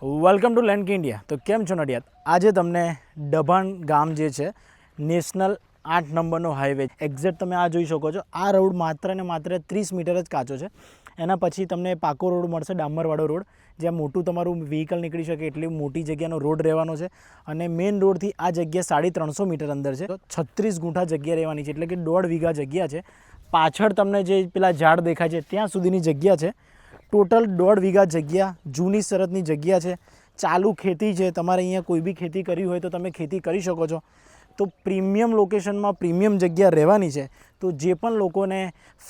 Welcome to land India. તો કેમ છો નડિયાદ? આજે તમને ડભાણ ગામ જે છે નેશનલ 8 નંબરનો હાઈવે એક્ઝેક્ટ તમે આ જોઈ શકો છો. આ રોડ માત્ર ને માત્ર 30 મીટર જ કાચો છે. એના પછી તમને પાકો રોડ મળશે, ડામરવાળો રોડ, જ્યાં મોટું તમારું વ્હીકલ નીકળી શકે એટલી મોટી જગ્યાનો રોડ રહેવાનો છે. અને મેઇન રોડથી આ જગ્યા 350 મીટર અંદર છે. 36 ગુંઠા જગ્યા રહેવાની છે, એટલે કે 1.5 વીઘા જગ્યા છે. પાછળ તમને જે પેલા ઝાડ દેખાય છે ત્યાં સુધીની જગ્યા છે. ટોટલ 1.5 વીઘા જગ્યા જૂની શરતની જગ્યા છે. ચાલુ ખેતી છે, તમારે અહીંયા કોઈ બી ખેતી કરવી હોય તો તમે ખેતી કરી શકો છો. તો પ્રીમિયમ લોકેશનમાં પ્રીમિયમ જગ્યા રહેવાની છે. તો જે પણ લોકોને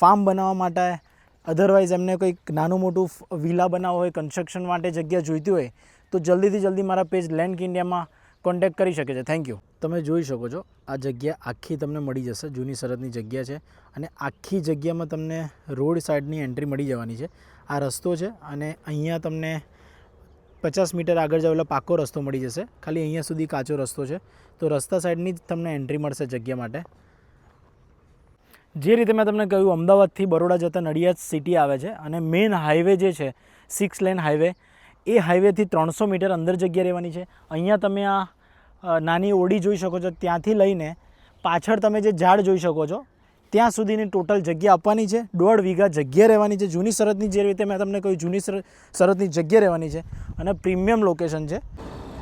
ફાર્મ બનાવવા માટે, અધરવાઇઝ એમને કંઈક નાનું મોટું વિલા બનાવવું હોય, કન્સ્ટ્રક્શન માટે જગ્યા જોઈતી હોય તો જલ્દીથી જલ્દી મારા પેજ લેન્ડ ઇન્ડિયામાં કોન્ટેક્ટ કરી શકે છે. Thank you. તમે જોઈ શકો છો આ જગ્યા આખી તમને મળી જશે. જૂની શરતની જગ્યા છે અને આખી જગ્યામાં તમને રોડ સાઈડની એન્ટ્રી મળી જવાની છે. આ રસ્તો છે અને અહીંયા તમને 50 મીટર આગળ જાવ એટલે પાકો રસ્તો મળી જશે. ખાલી અહીંયા સુધી કાચો રસ્તો છે. તો રસ્તા સાઈડની જ તમને એન્ટ્રી મળશે જગ્યા માટે. જે રીતે મેં તમને કહ્યું, અમદાવાદથી બરોડા જતા નડિયાદ સિટી આવે છે અને મેઇન હાઈવે જે છે 6 લેન હાઈવે, એ હાઈવેથી 300 મીટર અંદર જગ્યા રહેવાની છે. અહીંયા તમે આ નાની ઓડી જોઈ શકો છો, ત્યાંથી લઈને પાછળ તમે જે ઝાડ જોઈ શકો છો ત્યાં સુધીની ટોટલ જગ્યા આપવાની છે. 1.5 વીઘા જગ્યા રહેવાની છે. જૂની શરતની જે રીતે મેં તમને કહ્યું, જૂની શરતની જગ્યા રહેવાની છે અને પ્રીમિયમ લોકેશન છે.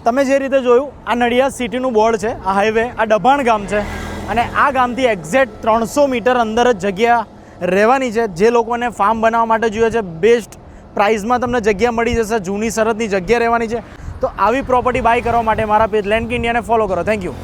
તમે જે રીતે જોયું, આ નડિયાદ સિટીનું બોર્ડ છે, આ હાઈવે, આ ડભાણ ગામ છે અને આ ગામથી એક્ઝેક્ટ 300 મીટર અંદર જ જગ્યા રહેવાની છે. જે લોકોને ફાર્મ બનાવવા માટે જોઈએ છે, બેસ્ટ પ્રાઇસમાં તમને જગ્યા મળી જશે. જૂની શરતની જગ્યા રહેવાની છે. તો આવી પ્રોપર્ટી બાય કરવા માટે મારા પેજ લેન્ડ ઇન્ડિયાને ફોલો કરો. Thank you.